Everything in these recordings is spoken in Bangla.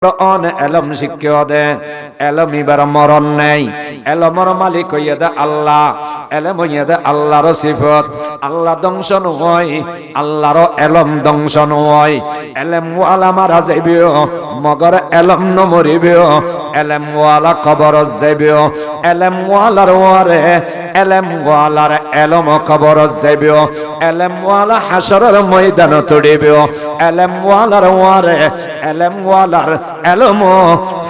কোরআন এলম শিক্ষা দে এলম ইবার মরণ নেই এলমর মালিক হইয়া দে আল্লাহ এলম হইয়া দে আল্লাহর সিফত আল্লাহ ধ্বংস নয় আল্লাহর এলম ধ্বংস নয় এলম ওয়ালা মারা যাইবেও মগর এলম ন মরিবেও এলম ওয়ালা কবর যাইবেও এলম ওয়ালার ওয়ারে এলম ওয়ালার এলম কবর যাইবেও এলম ওয়ালা হাসরের ময়দান তড়িবেও এলম ওয়ালার ওয়ারে এলম ওয়ালার এলম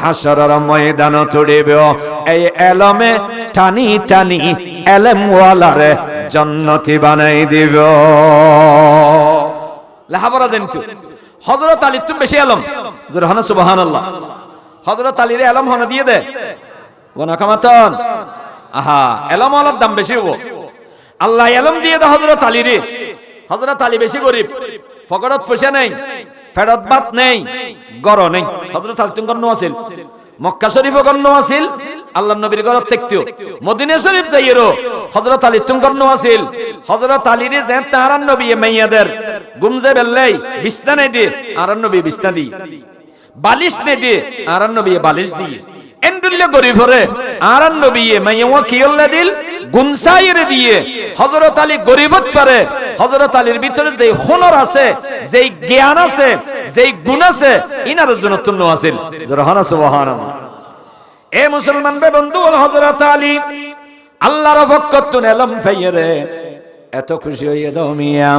হাসরের ময়দান তড়িবেও এই এলমে টানি টানি এলম ওয়ালারে জান্নাতি বানাই দিব লাহাবরা জানতু হযরত আলী তুমি বেশি এলম জোরে হানা সুবহানাল্লাহ হযরত আলীর এলম হনা দিয়ে দে ওনা কামাতান আহা এলম ওয়ালার দাম বেশি হবো আল্লাহ এলম দিয়ে দে হযরত আলীরে হযরত আলী বেশি গরিব ফকরত পয়সা নেই ফেরত বাত নেই গড় নেই হযরত আলী তুমি গণ্য আছিল মক্কা শরীফও গণ্য আছিল আল্লাহর নবীর ঘর দেখতেও মদিনা শরীফ যাইয়েরো হযরত আলী তুমি গণ্য আছিল হযরত আলীরে যে তারান নবী মাইয়াদের গুমজে বেল্লাই বিছনা নেই দিয়ে আরান নবী বিছনা দি বালিশ নেই দিয়ে আরান নবী বালিশ দি এন্ডুল্লে গরিব হরে আরান নবী মাইয়া কিয়ল্লা দিল গুনসাইরে দিয়ে হযরত আলী গরিবত পারে হযরত আলীর ভিতরে যে হুনর আছে যে জ্ঞান আছে যে গুণ আছে ইনার জন্য তুমি আছিল জোরে সুবহানাল্লাহ এ মুসলমান বে বন্ধু হযরত আলী আল্লাহর পক্ষতুন এলম ফাইরে এত খুশি হইয়া দাও মিয়া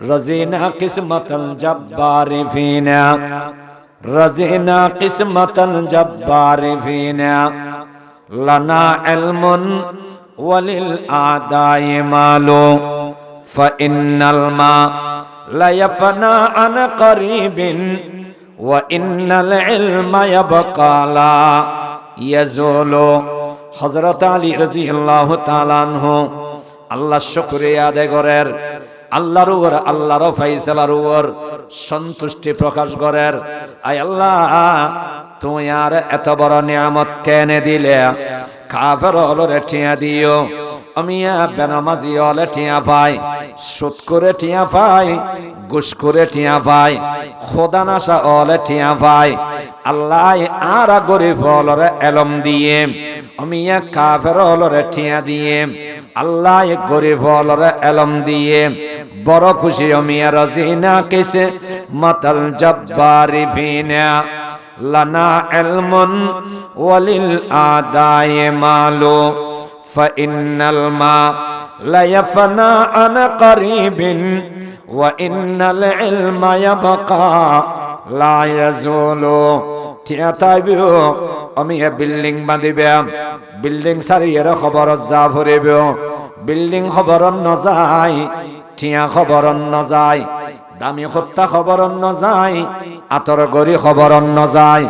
রাজিনা কিসমাতাল জব্বারি ফিনা রাজিনা কিসমাতাল জব্বারি ফিনা লানা ইলমুন ওয়ালিল আদাই মালু ফাইন্নাল মা লা ইয়াফনা আন করিবিন ওয়া ইন্নাল ইলমা ইয়াবকা লা ইয়াজুলু হযরত আলী রাদিয়াল্লাহু তাআলা আনহু আল্লাহ শুকরিয়া আদায় করেন আল্লাহর উপর আল্লাহর ফয়সালার উপর সন্তুষ্টি প্রকাশ করেন আয় আল্লাহ তুমি আর এত বড় নিয়ামত কেনে দিলে কাফের হলরে ঠিয়া দিও আমি বেনামাজি হলে ঠিয়া পাই সুদ করে ঠিয়া পাই ঘুষ করে ঠিয়া পাই খোদা নাশা হলে ঠিয়া পাই আল্লাহ আর গরিব হলরে এলম দিয়ে আমি কাফের হলরে ঠিয়া দিয়ে আল্লাহ গরিব হলরে এলম দিয়ে বড় খুশি আমি রাজিনা কিসে মাতাল জব্বারি ফিনা লানা ইলমুন ওয়ালিল আদাই মালু ফাইন্নাল মা লা ইয়াফনা আন করিবিন ওয়া ইন্নাল ইলমা ইয়াবকা লা ইয়াজুলু ঠিয়াতাইবো আমি বিল্ডিং বাঁধিবে বিল্ডিং সারিয়ের খবর যা ফুরিব বিল্ডিং খবর ন যায় ঠিয়া খবর ন যায় দামি হত্যা খবর ন যায় আতর গরি খবর ন যায়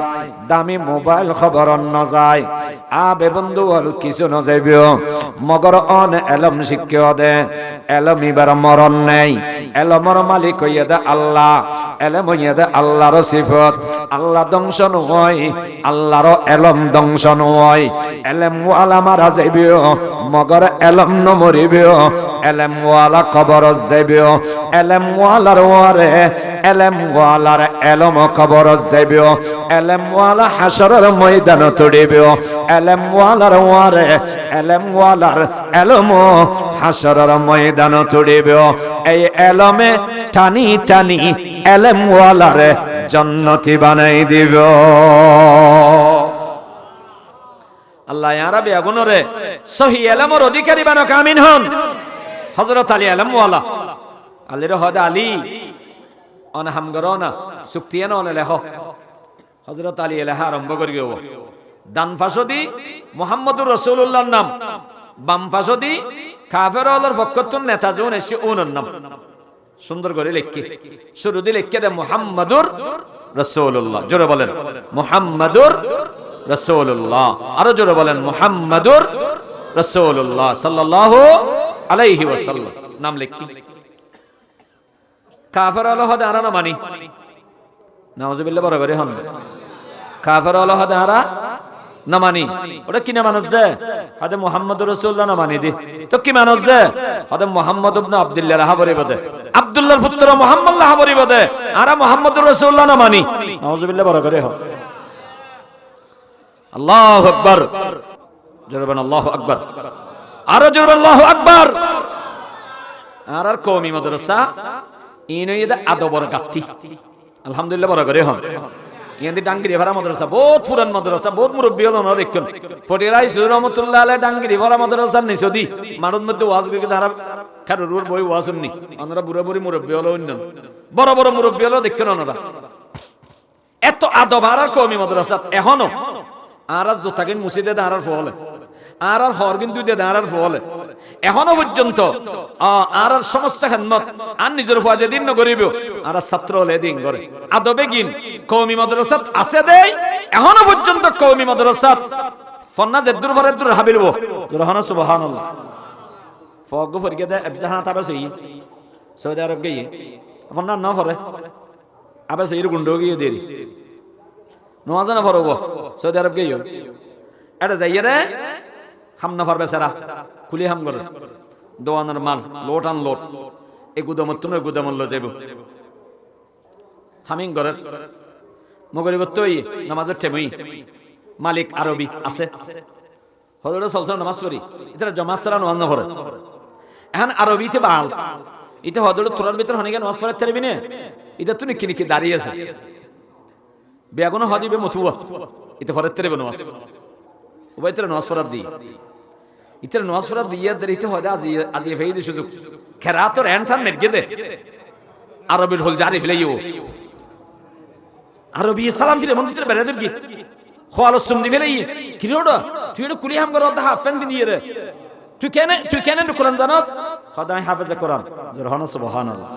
দামি মোবাইল খবর ন যায় আবে বন্ধু কিছু ন যাইব মগর অন এলম শিক্ষা দে এলম ইবার মরণ নেই এলমর মালিক হইয়া দে আল্লাহ এলম হইয়া দে আল্লাহর সিফত আল্লাহ ধ্বংস নয় আল্লাহর এলম ধ্বংস নয় এলম ওয়ালা মারা যাইবেও মগর এলম ন মরিবেও এলম ওয়ালা কবর যাইবেও এলম ওয়ালার ওয়ারে এলম ওয়ালার এলম কবর যাইবেও এলম ওয়ালা হাসরের ময়দান তড়িবেও এলম ওয়ালার ওয়ারে এলম ওয়ালার এলম হাসরের ময়দান তড়িবেও এই এলমে টানি টানি এলম ওয়ালারে জান্নাতি বানাই দিব আল্লাহ আরবি আগুনরে সহি এলমর অধিকারী বানাক আমিন হন হযরত আলী এলম ওয়ালা আলীর হদ আলী অনহাম গরনা সুক্তিয়ান অন লেহ হযরত আলী লেহা আরম্ভ করি গো ডান ফাসদি মুহাম্মদুর রাসূলুল্লাহর নাম বাম ফাসদি কাফের হলর পক্ষতুন নেতা জন এসে ওনার নাম সুন্দর করে লিখকে শুরু দিয়ে লিখকে দে মুহাম্মদুর রাসূলুল্লাহ জোরে বলেন মুহাম্মদুর রাসূলুল্লাহ আরো জোরে বলেন মুহাম্মদুর রাসূলুল্লাহ সাল্লাল্লাহু আলাইহি ওয়াসাল্লাম নাম লিখকি কাফের হল হদে আরা না মানি নাউজুবিল্লাহ বরাবরই হন কাফের হল হদে আরা না মানি ওটা কিনা মানুষ যে হাতে মুহাম্মদ রাসূলুল্লাহ না মানি দি তো কি মানুষ যে হাতে মুহাম্মদ ইবনে আব্দুল্লাহ রাহাবরি বদে আব্দুল্লাহর পুত্র মুহাম্মদ রাহাবরি বদে আর মুহাম্মদ রাসূলুল্লাহ না মানি নাউজুবিল্লাহ বড় করে হ আল্লাহু আকবার জরবান আল্লাহু আকবার আর জরবান আল্লাহু আকবার আর কওমি মাদ্রাসা ইনইদা আদবর গাত্তি আলহামদুলিল্লাহ বড় করে হ ইয়ান্দি ডাঙ্গিরি ভরা মাদ্রাসা বহুত পুরান মাদ্রাসা বহুত মুরব্বি হলো না দেখুন ফটিরাই সুর রহমাতুল্লাহ আলাইহি ডাঙ্গিরি ভরা মাদ্রাসা নিছদি মানুষ মধ্যে ওয়াজ করে ধারা খারুর বই ওয়াজ শুননি আমরা বুড়া বুড়ি মুরব্বি হলো অন্য বড় বড় মুরব্বি হলো দেখুন ওনারা এত আদব আর কওমি মাদ্রাসা এখনো আর জোতাকিন মুসিদে দাঁড়ার ফলে আর হরগিন দুই দাঁড়ার ফলে এখনো পর্যন্ত আর সমস্ত খেদমত আর নিজের ফাজে দিন ন করিব আর ছাত্র হলে দিন করে আদবে গিন কওমি মাদ্রাসাত আছে দেই এখনো পর্যন্ত কওমি মাদ্রাসাত ফন্না জেদ্দুর ফরেদ্দুর হাবিলব জরহানা সুবহানাল্লাহ ফগ ফরগে দে এবজাহানা তাবে সই সৌদি আরব গিয়ে ফন্না না ফরে আবে সই গুন্ডো গিয়ে দেরি নওয়াজানা ফরগো সৌদি আরব গিয়ে এটা যাইয়ে রে হাম না পারবে সারা খুলি হাম করে দোয়ানের মাল লোট আন লোট এই গুদামত তুমি গুদামত লো যাইব হামিং ঘরের মগরিব তৈ নামাজের টেমই মালিক আরবি আছে হজরত চলছ নামাজ পড়ি এটা জমাজ সারা নামাজ না পড়ে এখন আরবিতে বাল এটা হজরত তোরার ভিতর হনিকে নামাজ পড়তে পারবি না এটা তুমি কিনি দাঁড়িয়ে আছে বেগুন হদিবে মতুয়া এটা পড়তে পারবে নামাজ উবাইতে নামাজ পড়া দি ইতর নামাজ পড়া দিয়ে দরিতে হদা আজি ফেইদি সুযোগ খেরাতর এনথান মেরগে দে আরবির হল জারি ফেলাইও আরবি সালাম ফিরে মন্দিরে বেরাদের কি খোয়ালো সুমদি ফেলাই কি রোড তুই এটা কুলি হাম করো দা হাফেন দিয়ে রে তুই কেন কোরআন জানাস খোদাই হাফেজে কোরআন জরহানা সুবহানাল্লাহ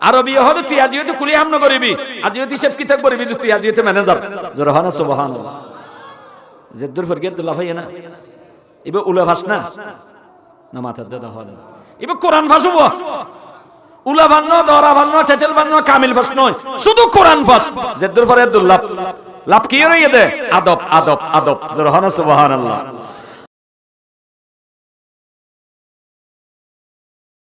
আরবি হদ তুই আজিও তো কুলি হাম ন করিবি আজিও তুই সব কিতাব পড়বি তুই আজিও তো ম্যানেজার জরহানা সুবহানাল্লাহ জেদ্দুর ফরগেত লাফাই না ইবে উলা ভাস না মাথা দাদা হল ইবে কোরআন ভাসব উলা ভান্ন দরা ভান্ন টেটেল ভান্ন কামিল ভাস নয় শুধু কোরআন ভাস জেদ্দুর ফরগেত লাভ কি রইয়ে দে আদব আদব আদব জরহানা সুবহানাল্লাহ